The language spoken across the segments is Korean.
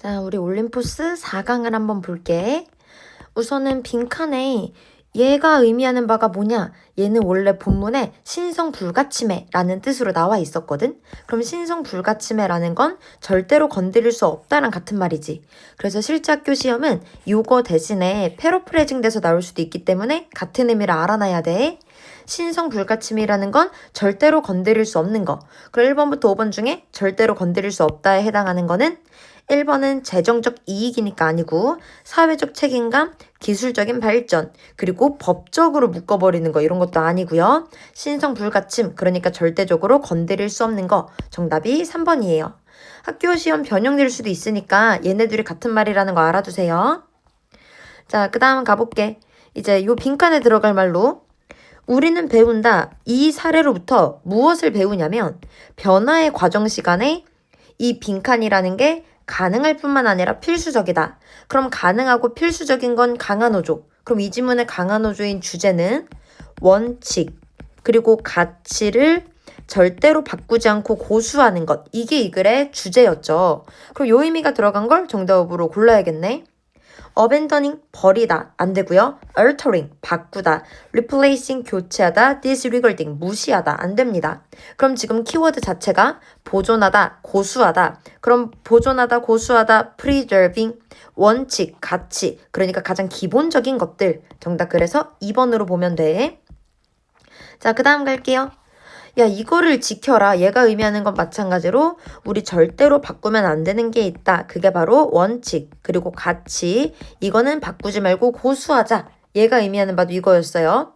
자, 우리 올림포스 4강을 한번 볼게. 우선은 빈칸에 얘가 의미하는 바가 뭐냐? 얘는 원래 본문에 신성불가침해라는 뜻으로 나와 있었거든? 그럼 신성불가침해라는 건 절대로 건드릴 수 없다랑 같은 말이지. 그래서 실제 학교 시험은 요거 대신에 패러프레징 돼서 나올 수도 있기 때문에 같은 의미를 알아놔야 돼. 신성불가침이라는 건 절대로 건드릴 수 없는 거. 그럼 1번부터 5번 중에 절대로 건드릴 수 없다에 해당하는 거는 1번은 재정적 이익이니까 아니고 사회적 책임감, 기술적인 발전, 그리고 법적으로 묶어버리는 거 이런 것도 아니고요. 신성불가침, 그러니까 절대적으로 건드릴 수 없는 거. 정답이 3번이에요. 학교 시험 변형될 수도 있으니까 얘네들이 같은 말이라는 거 알아두세요. 자, 그 다음 가볼게. 이제 요 빈칸에 들어갈 말로 우리는 배운다. 이 사례로부터 무엇을 배우냐면 변화의 과정 시간에 이 빈칸이라는 게 가능할 뿐만 아니라 필수적이다. 그럼 가능하고 필수적인 건 강한어조. 그럼 이 지문의 강한어조인 주제는 원칙, 그리고 가치를 절대로 바꾸지 않고 고수하는 것. 이게 이 글의 주제였죠. 그럼 요 의미가 들어간 걸 정답으로 골라야겠네. abandoning, 버리다, 안 되고요. altering, 바꾸다, replacing, 교체하다, disregarding, 무시하다, 안 됩니다. 그럼 지금 키워드 자체가 보존하다, 고수하다. 그럼 보존하다, 고수하다, preserving, 원칙, 가치. 그러니까 가장 기본적인 것들. 정답 그래서 2번으로 보면 돼. 자, 그 다음 갈게요. 야, 이거를 지켜라. 얘가 의미하는 건 마찬가지로 우리 절대로 바꾸면 안 되는 게 있다. 그게 바로 원칙, 그리고 가치. 이거는 바꾸지 말고 고수하자. 얘가 의미하는 바도 이거였어요.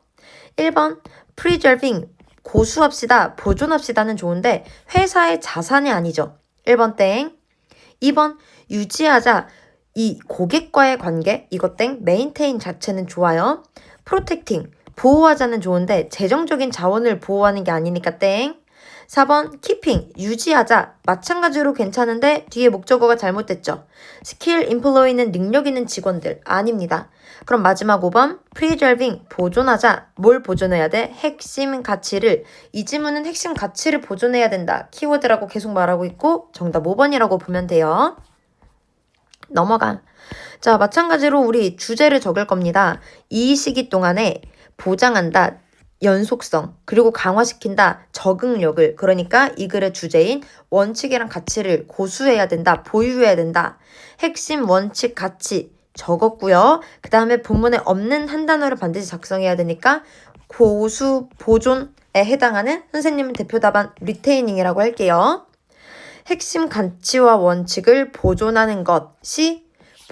1번, preserving, 고수합시다, 보존합시다는 좋은데 회사의 자산이 아니죠. 1번 땡. 2번, 유지하자. 이 고객과의 관계, 이거 땡. maintain 자체는 좋아요. protecting, 보호하자는 좋은데 재정적인 자원을 보호하는 게 아니니까 땡. 4번 keeping, 유지하자. 마찬가지로 괜찮은데 뒤에 목적어가 잘못됐죠. skill employ는 능력 있는 직원들 아닙니다. 그럼 마지막 5번 preserving, 보존하자. 뭘 보존해야 돼? 핵심 가치를. 이 지문은 핵심 가치를 보존해야 된다. 키워드라고 계속 말하고 있고 정답 5번이라고 보면 돼요. 넘어가. 자, 마찬가지로 우리 주제를 적을 겁니다. 이 시기 동안에 보장한다, 연속성, 그리고 강화시킨다, 적응력을. 그러니까 이 글의 주제인 원칙이랑 가치를 고수해야 된다, 보유해야 된다. 핵심 원칙 가치 적었고요. 그 다음에 본문에 없는 한 단어를 반드시 작성해야 되니까 고수 보존에 해당하는 선생님 대표 답안 리테이닝이라고 할게요. 핵심 가치와 원칙을 보존하는 것이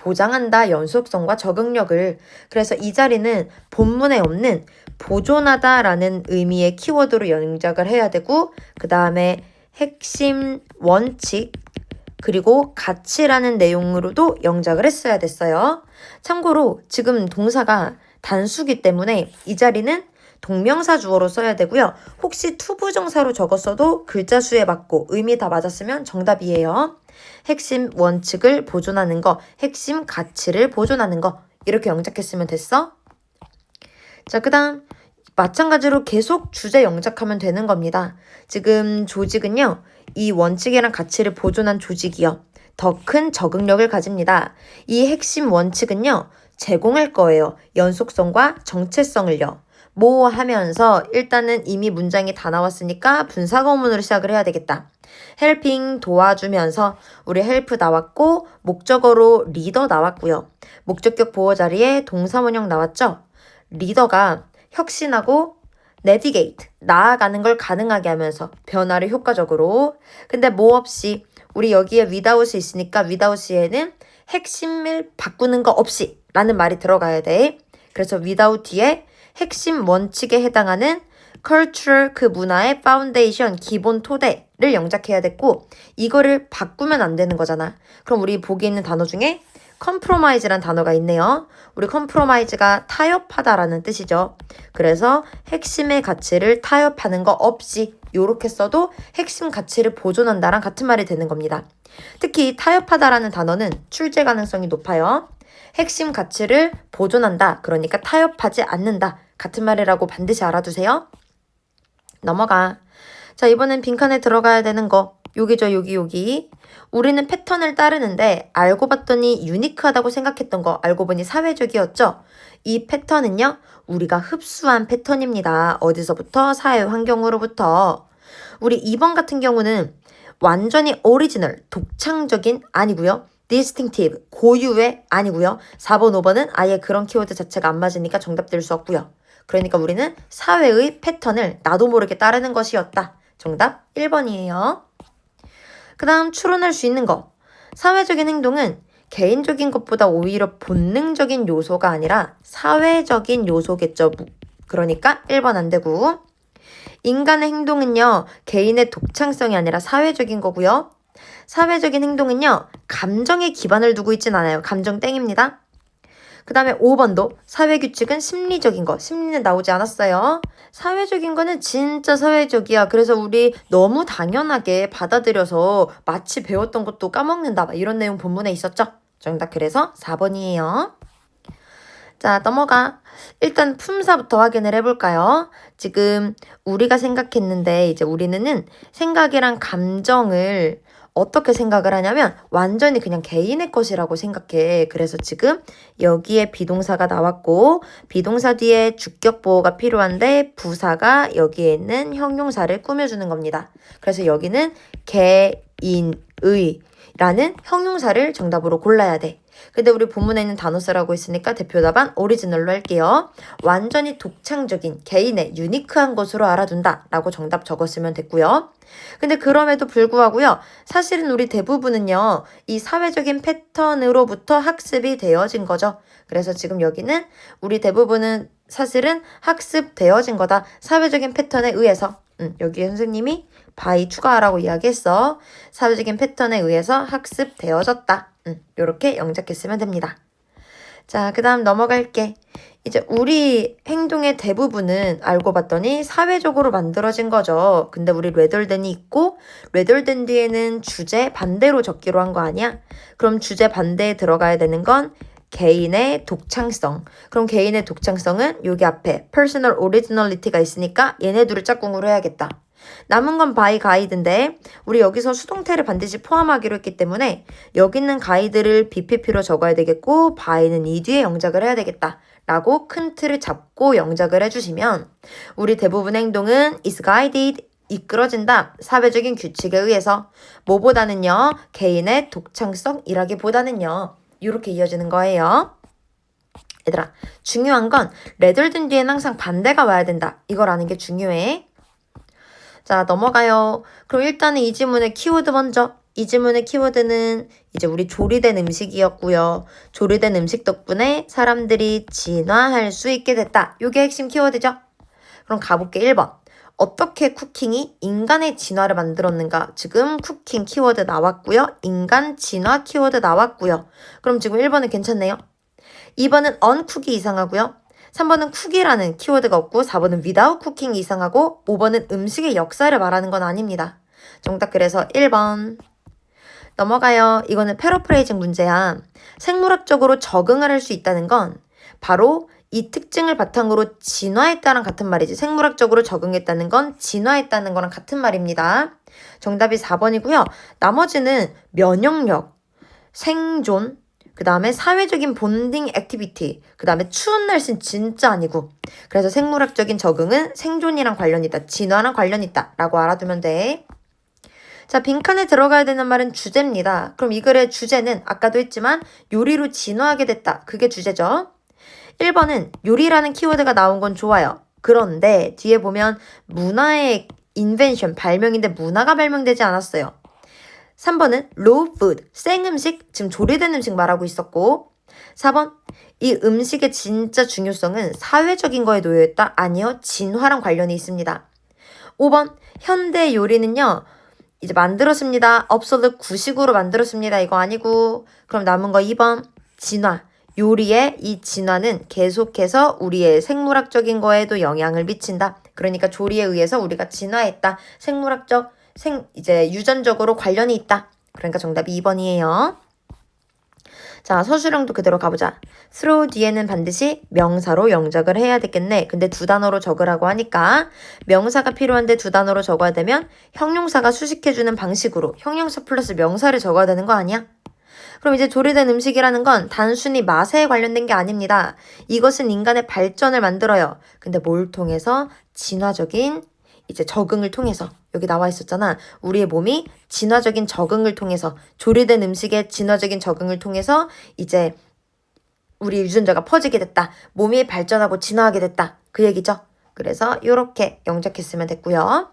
보장한다, 연속성과 적응력을. 그래서 이 자리는 본문에 없는 보존하다라는 의미의 키워드로 영작을 해야 되고 그 다음에 핵심 원칙 그리고 가치라는 내용으로도 영작을 했어야 됐어요. 참고로 지금 동사가 단수기 때문에 이 자리는 동명사 주어로 써야 되고요. 혹시 투부정사로 적었어도 글자 수에 맞고 의미 다 맞았으면 정답이에요. 핵심 원칙을 보존하는 거, 핵심 가치를 보존하는 거. 이렇게 영작했으면 됐어. 자, 그 다음 마찬가지로 계속 주제 영작하면 되는 겁니다. 지금 조직은요. 이 원칙이랑 가치를 보존한 조직이요. 더 큰 적응력을 가집니다. 이 핵심 원칙은요. 제공할 거예요. 연속성과 정체성을요. 뭐 하면서 일단은 이미 문장이 다 나왔으니까 분사구문으로 시작을 해야 되겠다. helping, 도와주면서 우리 help 나왔고 목적어로 리더 나왔고요. 목적격 보호 자리에 동사원형 나왔죠. 리더가 혁신하고 navigate, 나아가는 걸 가능하게 하면서 변화를 효과적으로. 근데 뭐 없이 우리 여기에 without이 있으니까 without에는 핵심을 바꾸는 거 없이 라는 말이 들어가야 돼. 그래서 without 뒤에 핵심 원칙에 해당하는 cultural, 그 문화의 foundation, 기본 토대를 영작해야 됐고 이거를 바꾸면 안 되는 거잖아. 그럼 우리 보기 있는 단어 중에 compromise란 단어가 있네요. 우리 compromise가 타협하다라는 뜻이죠. 그래서 핵심의 가치를 타협하는 거 없이 요렇게 써도 핵심 가치를 보존한다랑 같은 말이 되는 겁니다. 특히 타협하다라는 단어는 출제 가능성이 높아요. 핵심 가치를 보존한다. 그러니까 타협하지 않는다. 같은 말이라고 반드시 알아두세요. 넘어가. 자, 이번엔 빈칸에 들어가야 되는 거. 여기죠, 여기. 우리는 패턴을 따르는데 알고 봤더니 유니크하다고 생각했던 거 알고 보니 사회적이었죠? 이 패턴은요, 우리가 흡수한 패턴입니다. 어디서부터? 사회 환경으로부터. 우리 2번 같은 경우는 완전히 오리지널, 독창적인 아니고요. distinctive, 고유의 아니고요. 4번, 5번은 아예 그런 키워드 자체가 안 맞으니까 정답 될 수 없고요. 그러니까 우리는 사회의 패턴을 나도 모르게 따르는 것이었다. 정답 1번이에요. 그 다음 추론할 수 있는 거. 사회적인 행동은 개인적인 것보다 오히려 본능적인 요소가 아니라 사회적인 요소겠죠. 그러니까 1번 안 되고. 인간의 행동은요, 개인의 독창성이 아니라 사회적인 거고요. 사회적인 행동은요, 감정에 기반을 두고 있진 않아요. 감정 땡입니다. 그 다음에 5번도 사회규칙은 심리적인 거. 심리는 나오지 않았어요. 사회적인 거는 진짜 사회적이야. 그래서 우리 너무 당연하게 받아들여서 마치 배웠던 것도 까먹는다. 이런 내용 본문에 있었죠? 정답 그래서 4번이에요. 자, 넘어가. 일단 품사부터 확인을 해볼까요? 지금 우리가 생각했는데 이제 우리는 생각이랑 감정을 어떻게 생각을 하냐면 완전히 그냥 개인의 것이라고 생각해. 그래서 지금 여기에 비동사가 나왔고 비동사 뒤에 주격 보호가 필요한데 부사가 여기에 있는 형용사를 꾸며주는 겁니다. 그래서 여기는 개인의 라는 형용사를 정답으로 골라야 돼. 근데 우리 본문에 있는 단어 쓰라고 했으니까 대표 답안 오리지널로 할게요. 완전히 독창적인 개인의 유니크한 것으로 알아둔다 라고 정답 적었으면 됐고요. 근데 그럼에도 불구하고요. 사실은 우리 대부분은요. 이 사회적인 패턴으로부터 학습이 되어진 거죠. 그래서 지금 여기는 우리 대부분은 사실은 학습되어진 거다. 사회적인 패턴에 의해서. 여기에 선생님이 by 추가하라고 이야기했어. 사회적인 패턴에 의해서 학습되어졌다. 이렇게 영작했으면 됩니다. 자, 그 다음 넘어갈게. 이제 우리 행동의 대부분은 알고 봤더니 사회적으로 만들어진 거죠. 근데 우리 rather than이 있고 rather than 뒤에는 주제 반대로 적기로 한 거 아니야? 그럼 주제 반대에 들어가야 되는 건 개인의 독창성. 그럼 개인의 독창성은 여기 앞에 personal originality가 있으니까 얘네 둘을 짝꿍으로 해야겠다. 남은 건 by 가이드인데 우리 여기서 수동태를 반드시 포함하기로 했기 때문에 여기 있는 가이드를 BPP로 적어야 되겠고 by는 이 뒤에 영작을 해야 되겠다 라고 큰 틀을 잡고 영작을 해주시면 우리 대부분 행동은 is guided 이끌어진다. 사회적인 규칙에 의해서 뭐보다는요. 개인의 독창성이라기보다는요. 이렇게 이어지는 거예요. 얘들아 중요한 건 rather than 뒤엔 항상 반대가 와야 된다. 이걸 아는 게 중요해. 자, 넘어가요. 그럼 일단은 이 지문의 키워드 먼저. 이 지문의 키워드는 이제 우리 조리된 음식이었고요. 조리된 음식 덕분에 사람들이 진화할 수 있게 됐다. 이게 핵심 키워드죠. 그럼 가볼게. 1번. 어떻게 쿠킹이 인간의 진화를 만들었는가? 지금 쿠킹 키워드 나왔고요. 인간 진화 키워드 나왔고요. 그럼 지금 1번은 괜찮네요. 2번은 uncook이 이상하고요. 3번은 cook이라는 키워드가 없고 4번은 without cooking이 이상하고 5번은 음식의 역사를 말하는 건 아닙니다. 정답 그래서 1번. 넘어가요. 이거는 패러프레이징 문제야. 생물학적으로 적응을 할 수 있다는 건 바로 이 특징을 바탕으로 진화했다랑 같은 말이지. 생물학적으로 적응했다는 건 진화했다는 거랑 같은 말입니다. 정답이 4번이고요. 나머지는 면역력, 생존, 그 다음에 사회적인 본딩 액티비티, 그 다음에 추운 날씨는 진짜 아니고 그래서 생물학적인 적응은 생존이랑 관련 있다, 진화랑 관련 있다 라고 알아두면 돼. 자, 빈칸에 들어가야 되는 말은 주제입니다. 그럼 이 글의 주제는 아까도 했지만 요리로 진화하게 됐다. 그게 주제죠. 1번은 요리라는 키워드가 나온 건 좋아요. 그런데 뒤에 보면 문화의 인벤션, 발명인데 문화가 발명되지 않았어요. 3번은 raw food, 생음식, 지금 조리된 음식 말하고 있었고 4번, 이 음식의 진짜 중요성은 사회적인 거에 놓여있다? 아니요, 진화랑 관련이 있습니다. 5번, 현대 요리는요, 이제 만들었습니다. absolute 구식으로 만들었습니다. 이거 아니고 그럼 남은 거 2번, 진화. 요리의 이 진화는 계속해서 우리의 생물학적인 거에도 영향을 미친다. 그러니까 조리에 의해서 우리가 진화했다. 생물학적, 이제 유전적으로 관련이 있다. 그러니까 정답이 2번이에요. 자, 서술형도 그대로 가보자. through 뒤에는 반드시 명사로 영작을 해야 되겠네. 근데 두 단어로 적으라고 하니까 명사가 필요한데 두 단어로 적어야 되면 형용사가 수식해주는 방식으로 형용사 플러스 명사를 적어야 되는 거 아니야? 그럼 이제 조리된 음식이라는 건 단순히 맛에 관련된 게 아닙니다. 이것은 인간의 발전을 만들어요. 근데 뭘 통해서? 진화적인 이제 적응을 통해서. 여기 나와 있었잖아. 우리의 몸이 진화적인 적응을 통해서, 조리된 음식의 진화적인 적응을 통해서 이제 우리 유전자가 퍼지게 됐다. 몸이 발전하고 진화하게 됐다. 그 얘기죠. 그래서 이렇게 영작했으면 됐고요.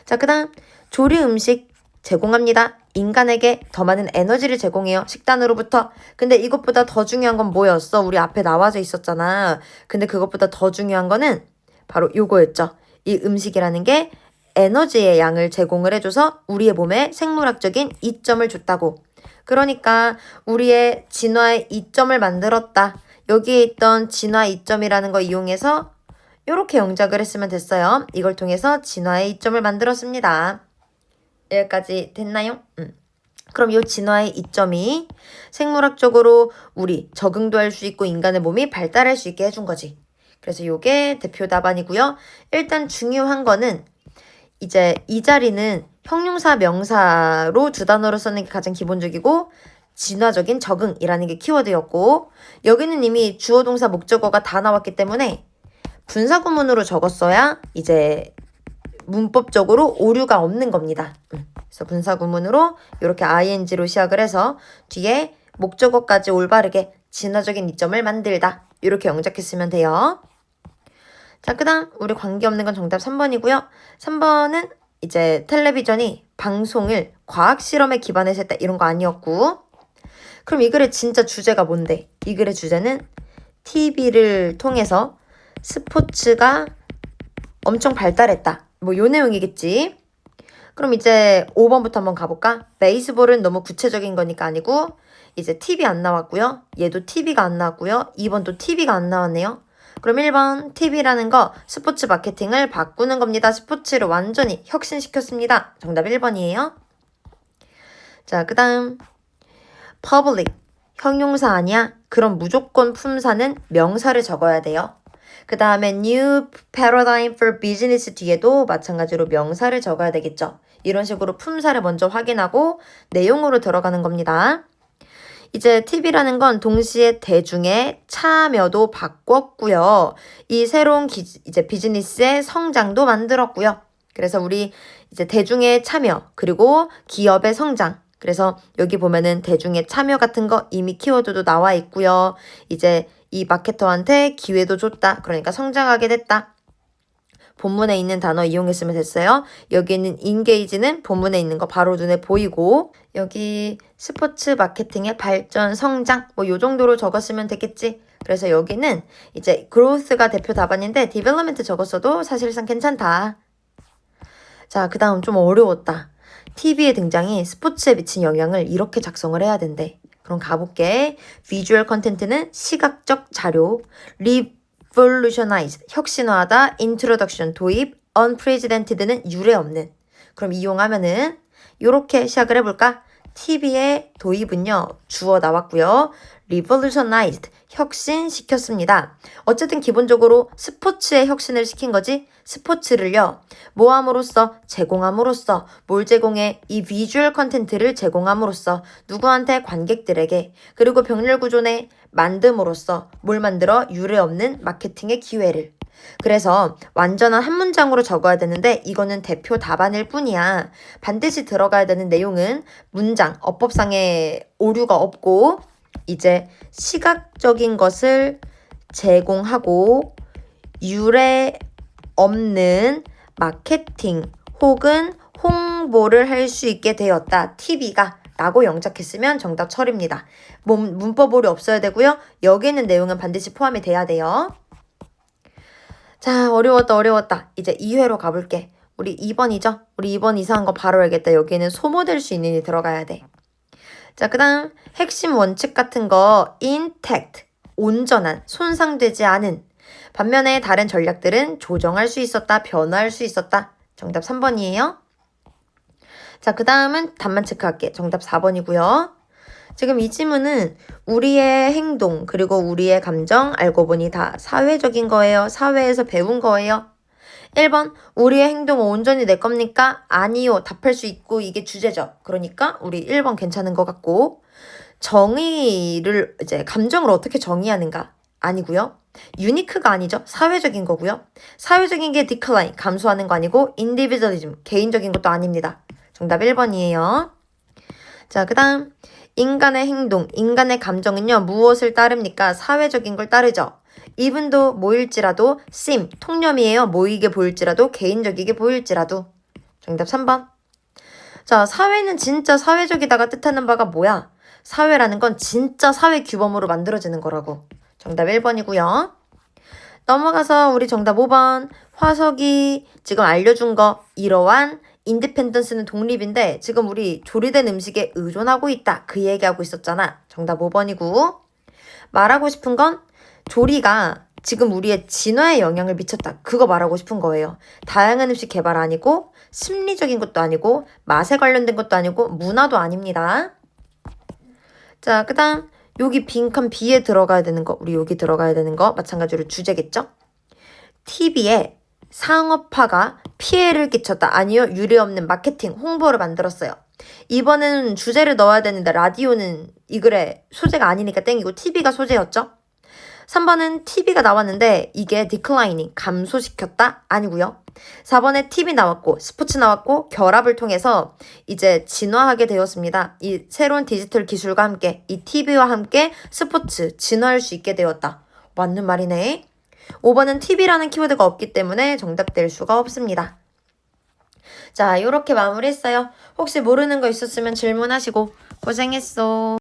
자, 그 다음 조리 음식 제공합니다. 인간에게 더 많은 에너지를 제공해요. 식단으로부터. 근데 이것보다 더 중요한 건 뭐였어? 우리 앞에 나와져 있었잖아. 근데 그것보다 더 중요한 거는 바로 요거였죠. 이 음식이라는 게 에너지의 양을 제공을 해줘서 우리의 몸에 생물학적인 이점을 줬다고. 그러니까 우리의 진화의 이점을 만들었다. 여기에 있던 진화 이점이라는 거 이용해서 이렇게 영작을 했으면 됐어요. 이걸 통해서 진화의 이점을 만들었습니다. 여기까지 됐나요? 그럼 이 진화의 이점이 생물학적으로 우리 적응도 할 수 있고 인간의 몸이 발달할 수 있게 해준 거지. 그래서 이게 대표 답안이고요. 일단 중요한 거는 이제 이 자리는 형용사 명사로 두 단어로 쓰는 게 가장 기본적이고 진화적인 적응이라는 게 키워드였고 여기는 이미 주어 동사 목적어가 다 나왔기 때문에 분사구문으로 적었어야 이제 문법적으로 오류가 없는 겁니다. 그래서 분사구문으로 이렇게 ing로 시작을 해서 뒤에 목적어까지 올바르게 진화적인 이점을 만들다. 이렇게 영작했으면 돼요. 자, 그 다음 우리 관계없는 건 정답 3번이고요. 3번은 이제 텔레비전이 방송을 과학실험에 기반해서 했다. 이런 거 아니었고 그럼 이 글의 진짜 주제가 뭔데? 이 글의 주제는 TV를 통해서 스포츠가 엄청 발달했다. 뭐 요 내용이겠지. 그럼 이제 5번부터 한번 가볼까? 베이스볼은 너무 구체적인 거니까 아니고 이제 TV 안 나왔고요. 얘도 TV가 안 나왔고요. 2번도 TV가 안 나왔네요. 그럼 1번 TV라는 거 스포츠 마케팅을 바꾸는 겁니다. 스포츠를 완전히 혁신시켰습니다. 정답 1번이에요. 자, 그 다음 public 형용사 아니야? 그럼 무조건 품사는 명사를 적어야 돼요. 그 다음에 new paradigm for business 뒤에도 마찬가지로 명사를 적어야 되겠죠. 이런 식으로 품사를 먼저 확인하고 내용으로 들어가는 겁니다. 이제 TV라는 건 동시에 대중의 참여도 바꿨고요. 이 새로운 이제 비즈니스의 성장도 만들었고요. 그래서 우리 이제 대중의 참여 그리고 기업의 성장. 그래서 여기 보면은 대중의 참여 같은 거 이미 키워드도 나와 있고요. 이제 이 마케터한테 기회도 줬다. 그러니까 성장하게 됐다. 본문에 있는 단어 이용했으면 됐어요. 여기는 engage는 본문에 있는 거 바로 눈에 보이고 여기 스포츠 마케팅의 발전, 성장 뭐 요 정도로 적었으면 되겠지. 그래서 여기는 이제 growth가 대표 답안인데 development 적었어도 사실상 괜찮다. 자, 그 다음 좀 어려웠다. TV의 등장이 스포츠에 미친 영향을 이렇게 작성을 해야 된대. 그럼 가볼게. 비주얼 컨텐츠는 시각적 자료, revolutionize, 혁신화하다, introduction, 도입, unprecedented는 유례 없는. 그럼 이용하면은 이렇게 시작을 해볼까? TV의 도입은요, 주어 나왔고요. revolutionized, 혁신시켰습니다. 어쨌든 기본적으로 스포츠의 혁신을 시킨 거지. 스포츠를요. 모함으로써 제공함으로써 뭘 제공해? 이 비주얼 컨텐츠를 제공함으로써 누구한테? 관객들에게. 그리고 병렬 구조내 만듦으로써 뭘 만들어? 유례 없는 마케팅의 기회를. 그래서 완전한 한 문장으로 적어야 되는데 이거는 대표 답안일 뿐이야. 반드시 들어가야 되는 내용은 문장, 어법상의 오류가 없고 이제 시각적인 것을 제공하고 유례 없는 마케팅 혹은 홍보를 할 수 있게 되었다. TV가 라고 영작했으면 정답 철입니다. 문법 오류 없어야 되고요. 여기 있는 내용은 반드시 포함이 돼야 돼요. 자, 어려웠다. 이제 2회로 가볼게. 우리 2번이죠? 우리 2번 이상한 거 바로 알겠다. 여기는 소모될 수 있는 이 들어가야 돼. 자, 그 다음 핵심 원칙 같은 거 intact, 온전한, 손상되지 않은. 반면에 다른 전략들은 조정할 수 있었다, 변화할 수 있었다. 정답 3번이에요. 자, 그 다음은 답만 체크할게. 정답 4번이고요. 지금 이 지문은 우리의 행동 그리고 우리의 감정 알고 보니 다 사회적인 거예요. 사회에서 배운 거예요. 1번 우리의 행동은 온전히 내 겁니까? 아니요. 답할 수 있고 이게 주제죠. 그러니까 우리 1번 괜찮은 것 같고 정의를 이제 감정을 어떻게 정의하는가? 아니고요. 유니크가 아니죠. 사회적인 거고요. 사회적인 게 decline, 감소하는 거 아니고 individualism, 개인적인 것도 아닙니다. 정답 1번이에요. 자, 그 다음 인간의 행동, 인간의 감정은요. 무엇을 따릅니까? 사회적인 걸 따르죠. 이분도 모일지라도 seem, 통념이에요. 모이게 보일지라도 개인적이게 보일지라도. 정답 3번. 자, 사회는 진짜 사회적이다가 뜻하는 바가 뭐야? 사회라는 건 진짜 사회 규범으로 만들어지는 거라고. 정답 1번이고요. 넘어가서 우리 정답 5번. 화석이 지금 알려준 거 이러한 인디펜던스는 독립인데 지금 우리 조리된 음식에 의존하고 있다. 그 얘기하고 있었잖아. 정답 5번이고. 말하고 싶은 건 조리가 지금 우리의 진화에 영향을 미쳤다. 그거 말하고 싶은 거예요. 다양한 음식 개발 아니고 심리적인 것도 아니고 맛에 관련된 것도 아니고 문화도 아닙니다. 자, 그 다음 여기 빈칸 B에 들어가야 되는 거 우리 여기 들어가야 되는 거 마찬가지로 주제겠죠? TV에 상업화가 피해를 끼쳤다. 아니요. 유례없는 마케팅, 홍보를 만들었어요. 이번에는 주제를 넣어야 되는데 라디오는 이 글의 소재가 아니니까 땡이고 TV가 소재였죠? 3번은 TV가 나왔는데 이게 declining, 감소시켰다? 아니고요. 4번에 TV 나왔고 스포츠 나왔고 결합을 통해서 이제 진화하게 되었습니다. 이 새로운 디지털 기술과 함께 이 TV와 함께 스포츠 진화할 수 있게 되었다. 맞는 말이네. 5번은 TV라는 키워드가 없기 때문에 정답될 수가 없습니다. 자, 이렇게 마무리했어요. 혹시 모르는 거 있었으면 질문하시고 고생했어.